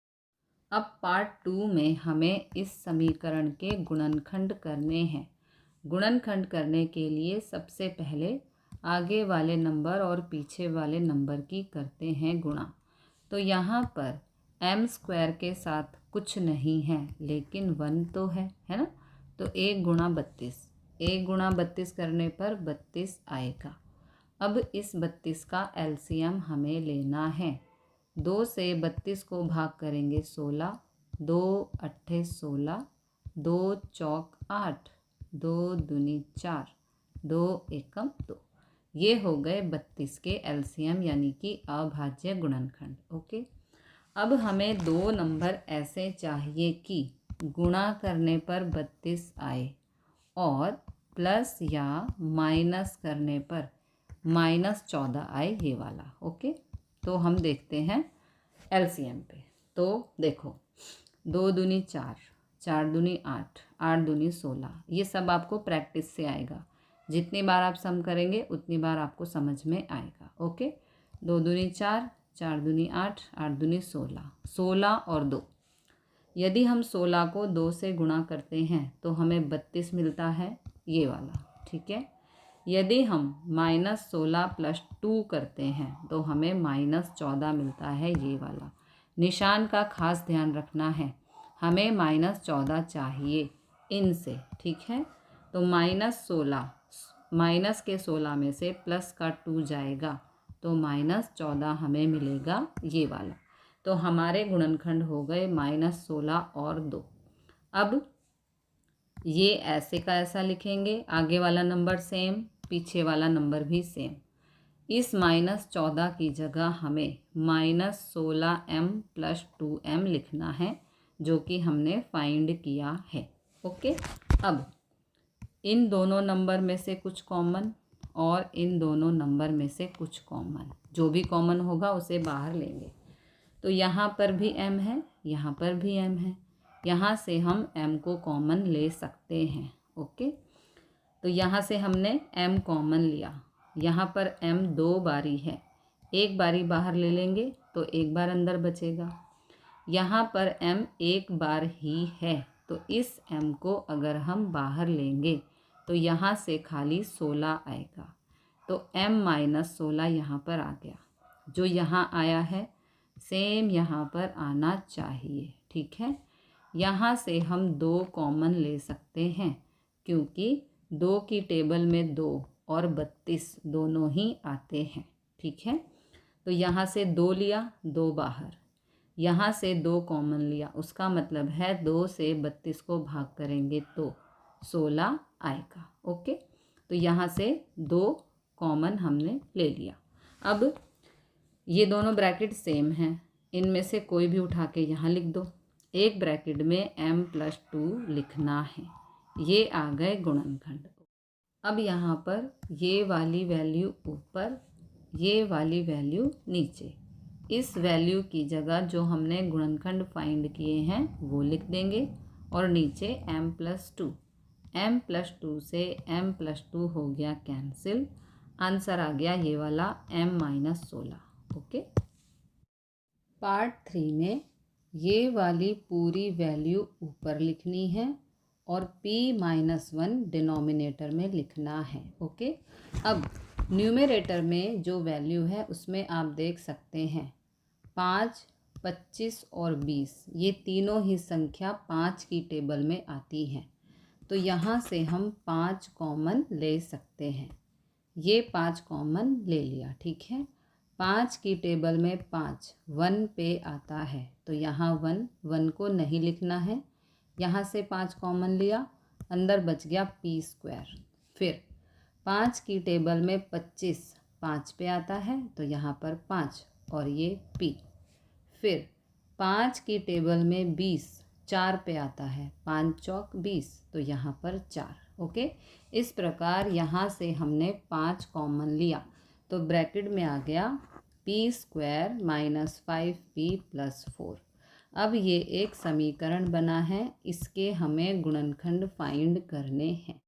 [SPEAKER 1] अब पार्ट 2 में हमें इस समीकरण के गुणनखंड करने हैं। गुणनखंड करने के लिए सबसे पहले आगे वाले नंबर और पीछे वाले नंबर की करते हैं गुणा। तो यहाँ पर m² के साथ कुछ नहीं है, लेकिन 1 तो है ना। तो 1 × 32, 1 × 32 करने पर 32 आएगा। अब इस 32 का एलसीएम हमें लेना है। 2 से 32 को भाग करेंगे 16, 2 अट्ठे 16, 2 चौक 8, 2 दूनी 4, 2 एकम 2। ये हो गए 32 के एलसीएम यानी कि अभाज्य गुणनखंड। ओके, अब हमें 2 नंबर ऐसे चाहिए कि गुणा करने पर 32 आए और प्लस या माइनस करने पर -14 आए, ये वाला। ओके, तो हम देखते हैं एलसीएम पे। तो देखो, 2 दूनी 4, 4 दूनी 8, 8 दूनी 16, ये सब आपको प्रैक्टिस से आएगा। जितनी बार आप सम करेंगे उतनी बार आपको समझ में आएगा। ओके, 2 दूनी 4, 4 दूनी 8, 8 दूनी 16, 16 और 2। यदि हम 16 को 2 से गुणा करते हैं तो हमें 32 मिलता है, ये वाला। ठीक है, यदि हम -16 + 2 करते हैं तो हमें -14 मिलता है, ये वाला। निशान का खास ध्यान रखना है, हमें -14 चाहिए इनसे। ठीक है, तो -16, माइनस के 16 में से प्लस का 2 जाएगा तो -14 हमें मिलेगा, ये वाला। तो हमारे गुणनखंड हो गए -16 और 2। अब ये ऐसे का ऐसा लिखेंगे, आगे वाला नंबर सेम, पीछे वाला नंबर भी सेम। इस -14 की जगह हमें -16m + 2m लिखना है, जो कि हमने फाइंड किया है। ओके, अब इन दोनों नंबर में से कुछ कॉमन और इन दोनों नंबर में से कुछ कॉमन, जो भी कॉमन होगा उसे बाहर लेंगे। तो यहाँ पर भी m है, यहाँ पर भी m है, यहाँ से हम m को कॉमन ले सकते हैं। ओके, तो यहाँ से हमने m कॉमन लिया, यहाँ पर m 2 बारी है, एक बारी बाहर ले लेंगे तो एक बार अंदर बचेगा। यहाँ पर m एक बार ही है, तो इस m को अगर हम बाहर लेंगे तो यहाँ से खाली 16 आएगा। तो m - 16 यहाँ पर आ गया। जो यहाँ आया है सेम यहाँ पर आना चाहिए। ठीक है, यहाँ से हम 2 कॉमन ले सकते हैं, क्योंकि 2 की टेबल में 2 और 32 दोनों ही आते हैं। ठीक है, तो यहाँ से 2 लिया, 2 बाहर, यहाँ से 2 कॉमन लिया, उसका मतलब है 2 से 32 को भाग करेंगे तो 16 आएगा। ओके, तो यहाँ से 2 कॉमन हमने ले लिया। अब ये दोनों ब्रैकेट सेम हैं, इनमें से कोई भी उठा के यहाँ लिख दो। एक ब्रैकेट में m + 2 लिखना है, ये आ गए गुणनखंड। अब यहाँ पर ये वाली वैल्यू ऊपर, ये वाली वैल्यू नीचे। इस वैल्यू की जगह जो हमने गुणनखंड फाइंड किए हैं वो लिख देंगे और नीचे m + 2, m + 2 से m + 2 हो गया कैंसिल, आंसर आ गया ये वाला m - 16। ओके, पार्ट 3 में ये वाली पूरी वैल्यू ऊपर लिखनी है और p-1 डिनोमिनेटर में लिखना है। ओके, अब न्यूमरेटर में जो वैल्यू है उसमें आप देख सकते हैं 5, 25 और 20, ये तीनों ही संख्या 5 की टेबल में आती हैं। तो यहाँ से हम 5 कॉमन ले सकते हैं, ये 5 कॉमन ले लिया। ठीक है, 5 की टेबल में 5 1 पे आता है, तो यहाँ 1 को नहीं लिखना है, यहाँ से 5 कॉमन लिया, अंदर बच गया p²। फिर 5 की टेबल में 25 5 पे आता है, तो यहाँ पर 5 और ये p। फिर 5 की टेबल में 20 4 पे आता है, 5 चौक 20, तो यहाँ पर 4। ओके, इस प्रकार यहाँ से हमने 5 कॉमन लिया तो ब्रैकेट में आ गया p² - 5p + 4। अब ये एक समीकरण बना है, इसके हमें गुणनखंड फाइंड करने हैं।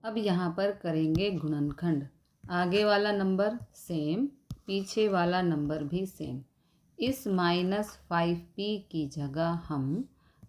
[SPEAKER 1] अब यहाँ पर करेंगे गुणनखंड। आगे वाला नंबर सेम, पीछे वाला नंबर भी सेम। इस -5p की जगह हम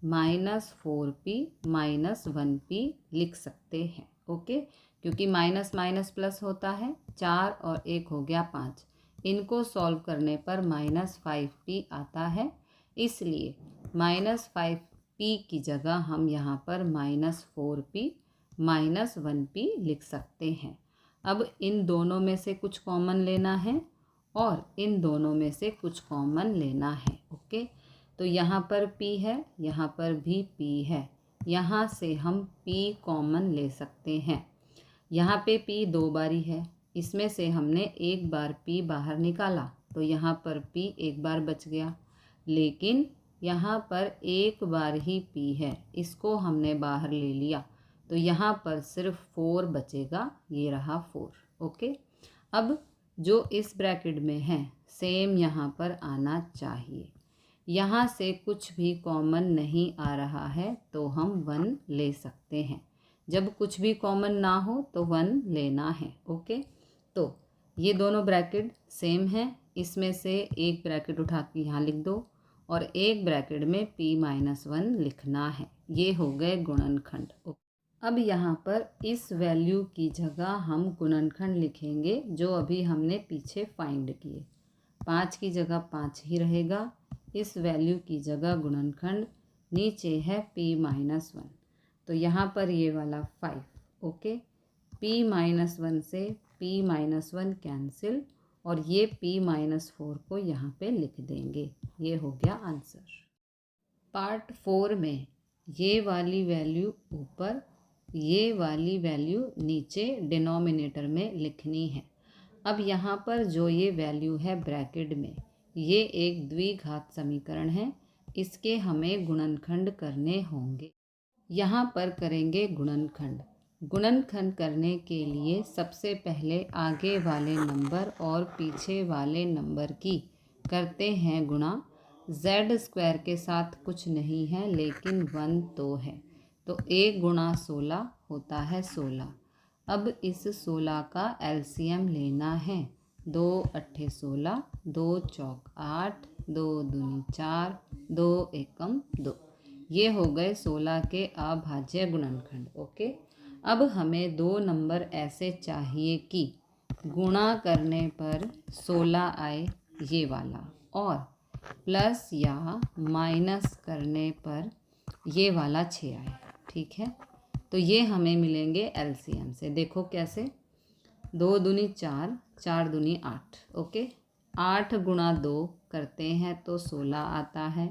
[SPEAKER 1] -4p - 1p लिख सकते हैं। ओके, क्योंकि माइनस माइनस प्लस होता है। 4 और 1 हो गया 5। इनको सॉल्व करने पर -5p आता है, इसलिए -5p की जगह हम यहाँ पर -4p - 1p लिख सकते हैं। अब इन दोनों में से कुछ कॉमन लेना है और इन दोनों में से कुछ कॉमन लेना है। ओके, तो यहाँ पर p है, यहाँ पर भी p है, यहाँ से हम p कॉमन ले सकते हैं। यहाँ पे p 2 बारी है, इसमें से हमने एक बार p बाहर निकाला तो यहाँ पर p एक बार बच गया, लेकिन यहाँ पर एक बार ही p है, इसको हमने बाहर ले लिया तो यहाँ पर सिर्फ 4 बचेगा, ये रहा 4। ओके, अब जो इस ब्रैकेट में है सेम यहाँ पर आना चाहिए। यहाँ से कुछ भी कॉमन नहीं आ रहा है तो हम 1 ले सकते हैं। जब कुछ भी कॉमन ना हो तो 1 लेना है। ओके, तो ये दोनों ब्रैकेट सेम है, इसमें से एक ब्रैकेट उठा के यहाँ लिख दो और एक ब्रैकेट में p - 1 लिखना है। ये हो गए गुणनखंड। अब यहाँ पर इस वैल्यू की जगह हम गुणनखंड लिखेंगे जो अभी हमने पीछे फाइंड किए। 5 की जगह 5 ही रहेगा, इस वैल्यू की जगह गुणनखंड, नीचे है p - 1, तो यहाँ पर ये वाला 5। ओके, p - 1 से p - 1 कैंसिल और ये p - 4 को यहाँ पे लिख देंगे। ये हो गया आंसर। पार्ट 4 में ये वाली वैल्यू ऊपर, ये वाली वैल्यू नीचे डिनोमिनेटर में लिखनी है। अब यहाँ पर जो ये वैल्यू है ब्रैकेट में, ये एक द्विघात समीकरण है, इसके हमें गुणनखंड करने होंगे। यहाँ पर करेंगे गुणनखंड। गुणनखंड करने के लिए सबसे पहले आगे वाले नंबर और पीछे वाले नंबर की करते हैं गुणा। z² के साथ कुछ नहीं है लेकिन 1 तो है, तो 1 × 16 होता है 16। अब इस 16 का एलसीएम लेना है। 2 × 8 = 16, 2 चौक 8, 2 दूनी 4, 2 एकम 2। ये हो गए 16 के अभाज्य गुणनखंड। ओके, अब हमें 2 नंबर ऐसे चाहिए कि गुणा करने पर 16 आए, ये वाला, और प्लस या माइनस करने पर ये वाला 6 आए। ठीक है, तो ये हमें मिलेंगे एलसीएम से। देखो कैसे, 2 दूनी 4, 4 दूनी 8। ओके, 8 × 2 करते हैं तो 16 आता है।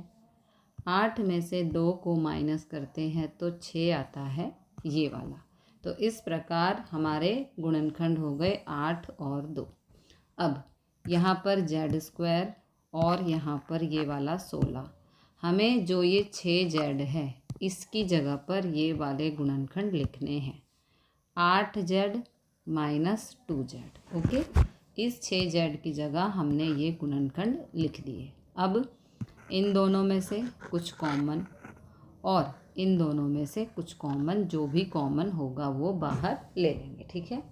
[SPEAKER 1] 8 में से 2 को माइनस करते हैं तो 6 आता है, ये वाला। तो इस प्रकार हमारे गुणनखंड हो गए 8 और 2। अब यहाँ पर z² और यहाँ पर ये वाला 16, हमें जो ये 6z है इसकी जगह पर ये वाले गुणनखंड लिखने हैं। 8z - 2z। ओके, इस 6z की जगह हमने ये गुणनखंड लिख दिए। अब इन दोनों में से कुछ कॉमन और इन दोनों में से कुछ कॉमन, जो भी कॉमन होगा वो बाहर ले लेंगे। ठीक है,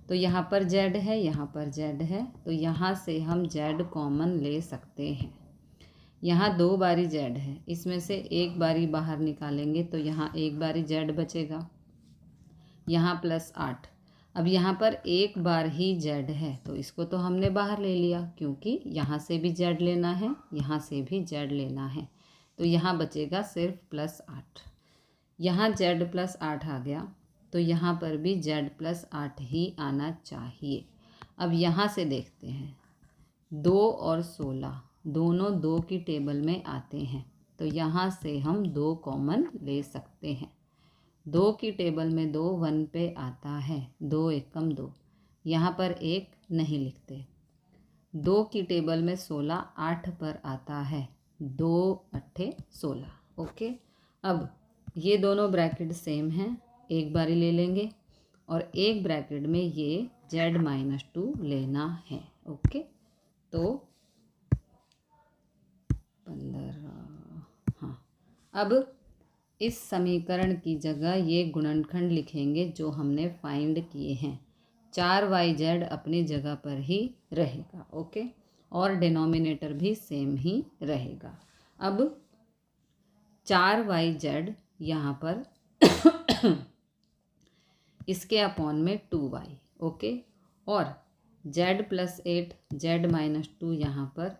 [SPEAKER 1] तो यहाँ पर z है, यहाँ पर z है, तो यहाँ से हम z कॉमन ले सकते हैं। यहाँ 2 बारी z है, इसमें से एक बारी बाहर निकालेंगे तो यहाँ एक बारी z बचेगा, यहाँ +8। अब यहाँ पर एक बार ही z है तो इसको तो हमने बाहर ले लिया, क्योंकि यहाँ से भी z लेना है, यहाँ से भी z लेना है, तो यहाँ बचेगा सिर्फ +8। यहाँ z +8 आ गया तो यहाँ पर भी z +8 ही आना चाहिए। अब यहाँ से देखते हैं, 2 और 16 दोनों 2 की टेबल में आते हैं, तो यहाँ से हम 2 कॉमन ले सकते हैं। 2 की टेबल में 2 1 पे आता है, 2 एकम 2, यहाँ पर 1 नहीं लिखते। 2 की टेबल में 16 8 पर आता है, 2 अट्ठे 16। ओके, अब ये दोनों ब्रैकेट सेम हैं, एक बारी ले लेंगे और एक ब्रैकेट में ये z-2 लेना है। ओके, तो 15। हाँ, अब इस समीकरण की जगह ये गुणनखंड लिखेंगे जो हमने फाइंड किए हैं। 4yz अपनी जगह पर ही रहेगा। ओके, और डिनोमिनेटर भी सेम ही रहेगा। अब 4yz यहाँ पर इसके अपॉन में 2y। ओके, और z+8 z-2 यहाँ पर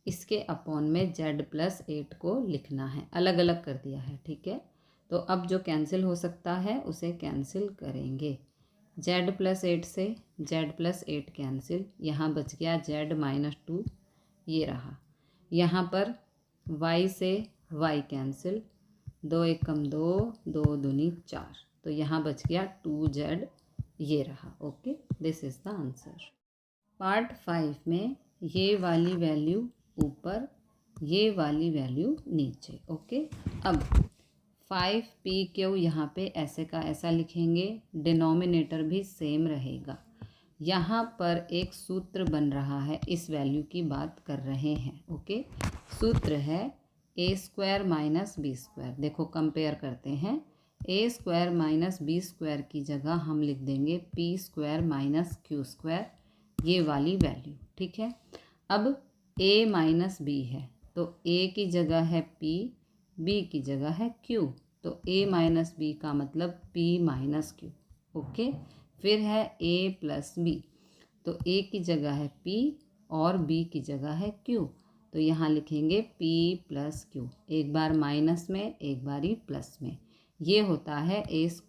[SPEAKER 1] इसके अपॉन में z+8 को लिखना है, अलग अलग कर दिया है। ठीक है, तो अब जो कैंसिल हो सकता है उसे कैंसिल करेंगे। z+8 से z+8 कैंसिल, यहाँ बच गया z-2, ये रहा। यहाँ पर y से y कैंसिल, 2 एकम 2, 2 दूनी 4, तो यहाँ बच गया 2z, ये रहा। Okay, this is the answer. Part 5 में ये वाली वैल्यू ऊपर, ये वाली वैल्यू नीचे। ओके, अब 5pq यहाँ पे ऐसे का ऐसा लिखेंगे, डिनोमिनेटर भी सेम रहेगा। यहाँ पर एक सूत्र बन रहा है, इस वैल्यू की बात कर रहे हैं। ओके, सूत्र है a² - b²। देखो कंपेयर करते हैं, a² - b² की जगह हम लिख देंगे p² - q², ये वाली वैल्यू। ठीक है, अब a - b है तो a की जगह है p, b की जगह है q, तो a - b का मतलब p - q। ओके, फिर है a + b, तो a की जगह है p और b की जगह है q, तो यहाँ लिखेंगे p + q, एक बार माइनस में एक बारी प्लस में। ये होता है a²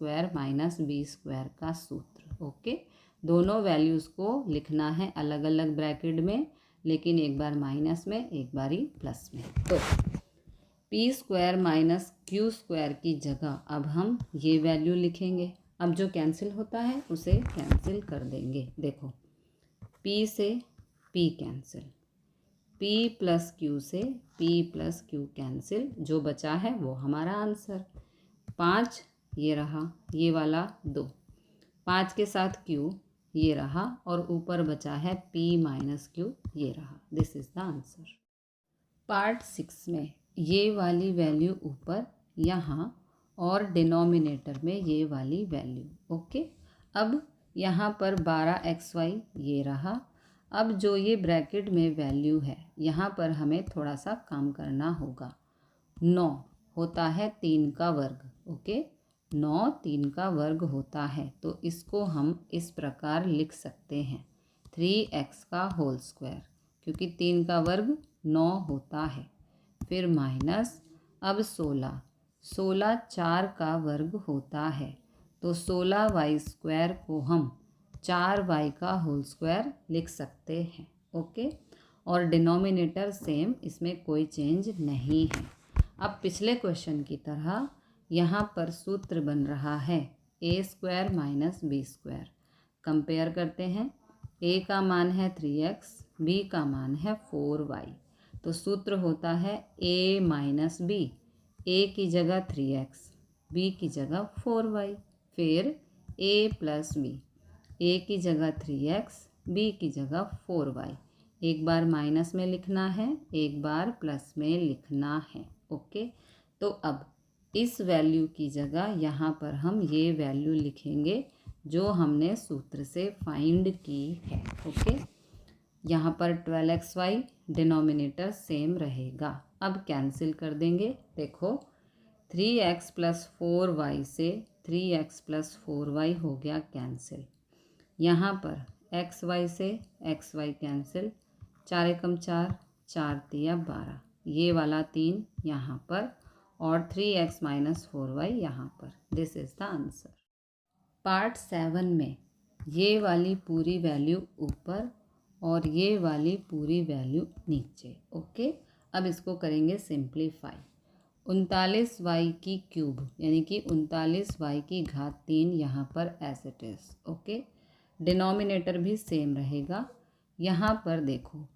[SPEAKER 1] - b² का सूत्र। ओके, दोनों वैल्यूज़ को लिखना है अलग अलग ब्रैकेट में, लेकिन एक बार माइनस में एक बारी प्लस में। तो p² - q² की जगह अब हम ये वैल्यू लिखेंगे। अब जो कैंसिल होता है उसे कैंसिल कर देंगे। देखो, p से p कैंसिल, p + q से p + q कैंसिल, जो बचा है वो हमारा आंसर। 5 ये रहा, ये वाला 2, 5 के साथ q ये रहा, और ऊपर बचा है p - q, ये रहा। This is the answer. Part 6 में ये वाली वैल्यू ऊपर यहाँ, और डिनोमिनेटर में ये वाली वैल्यू। ओके, अब यहाँ पर 12xy ये रहा। अब जो ये ब्रैकेट में वैल्यू है, यहाँ पर हमें थोड़ा सा काम करना होगा। 9 होता है 3 का वर्ग। ओके, 9 3 का वर्ग होता है, तो इसको हम इस प्रकार लिख सकते हैं 3x का होल स्क्वायर, क्योंकि 3 का वर्ग 9 होता है। फिर माइनस, अब 16 4 का वर्ग होता है, तो 16y² को हम 4y का होल स्क्वायर लिख सकते हैं। ओके, और डिनोमिनेटर सेम, इसमें कोई चेंज नहीं है। अब पिछले क्वेश्चन की तरह यहाँ पर सूत्र बन रहा है a² - b²। कंपेयर करते हैं, a का मान है 3x, b का मान है 4y, तो सूत्र होता है a - b, a की जगह 3x, b की जगह 4y, फिर a + b, a की जगह 3x, b की जगह 4y, एक बार माइनस में लिखना है, एक बार प्लस में लिखना है। ओके, तो अब इस वैल्यू की जगह यहाँ पर हम ये वैल्यू लिखेंगे जो हमने सूत्र से फाइंड की है। ओके, यहाँ पर 12xy, डिनोमिनेटर सेम रहेगा। अब कैंसिल कर देंगे। देखो, 3x + 4y से 3x + 4y हो गया कैंसिल। यहाँ पर xy से xy कैंसिल, 4 एकम 4, 4 तिया 12, ये वाला 3 यहाँ पर, और 3x - 4y यहाँ पर। This is the answer. Part 7 में ये वाली पूरी वैल्यू ऊपर और ये वाली पूरी वैल्यू नीचे। ओके, अब इसको करेंगे सिंप्लीफाई। 39y की क्यूब यानी कि 39y की घात 3 यहाँ पर as it is. Okay, denominator भी सेम रहेगा। यहाँ पर देखो,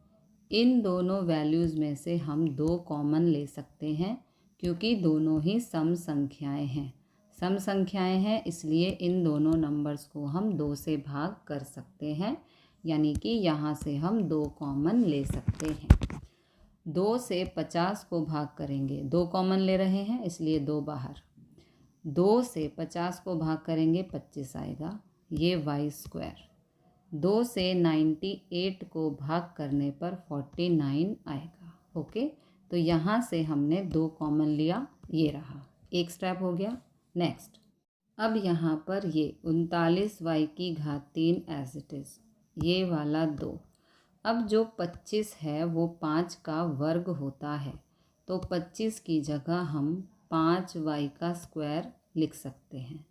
[SPEAKER 1] इन दोनों वैल्यूज़ में से हम 2 कॉमन ले सकते हैं क्योंकि दोनों ही सम संख्याएं हैं। सम संख्याएं हैं इसलिए इन दोनों नंबर्स को हम 2 से भाग कर सकते हैं, यानी कि यहाँ से हम 2 कॉमन ले सकते हैं। 2 से 50 को भाग करेंगे, 2 कॉमन ले रहे हैं इसलिए 2 बाहर। 2 से 50 को भाग करेंगे 25 आएगा, ये वाई स्क्वायर। 2 से 98 को भाग करने पर 49 आएगा। ओके, तो यहाँ से हमने 2 कॉमन लिया, ये रहा, एक स्टेप हो गया। नेक्स्ट, अब यहाँ पर ये 39y3 एज इट इज़, ये वाला 2। अब जो 25 है वो 5 का वर्ग होता है, तो 25 की जगह हम 5y² लिख सकते हैं।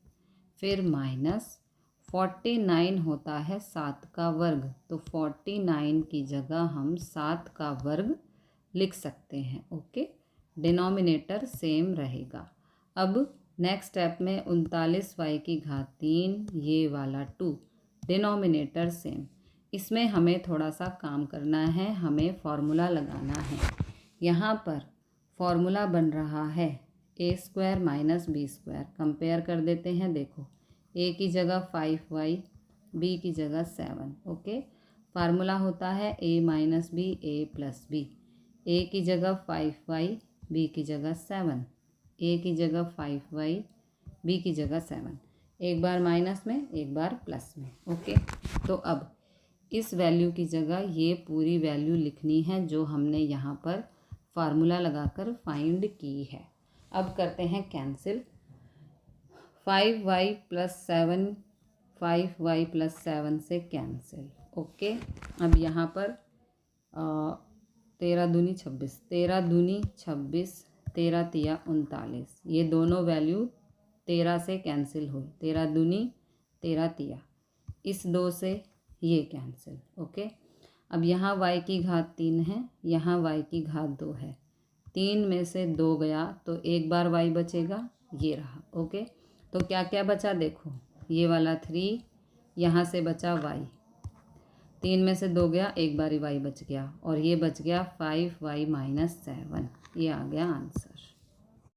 [SPEAKER 1] फिर माइनस 49 होता है 7 का वर्ग, तो 49 की जगह हम 7 का वर्ग लिख सकते हैं। ओके, डिनोमिनेटर सेम रहेगा। अब नेक्स्ट स्टेप में 39y3 ये वाला 2, डिनोमिनेटर सेम। इसमें हमें थोड़ा सा काम करना है, हमें फॉर्मूला लगाना है। यहाँ पर फॉर्मूला बन रहा है a² - b²। कंपेयर कर देते हैं, देखो a की जगह 5y, b की जगह 7। ओके, फार्मूला होता है a - b a + b। a की जगह 5y, b की जगह 7, a की जगह 5y, b की जगह 7, एक बार माइनस में एक बार प्लस में। ओके, तो अब इस वैल्यू की जगह ये पूरी वैल्यू लिखनी है जो हमने यहाँ पर फार्मूला लगाकर फाइंड की है। अब करते हैं कैंसिल। 5y + 7, 5y + 7 से कैंसिल। ओके, अब यहाँ पर 13 दूनी 26, 13 दूनी 26, 13 तिया 39, ये दोनों वैल्यू 13 से कैंसिल हुई। 13 दूनी 13 तिया, इस 2 से ये कैंसिल। ओके, अब यहाँ y3 है, यहाँ y2 है। 3 में से 2 गया तो एक बार y बचेगा, ये रहा। ओके, तो क्या क्या बचा देखो, ये वाला 3, यहाँ से बचा y। 3 में से 2 गया, एक बार y बच गया, और ये बच गया 5y - 7। ये आ गया आंसर।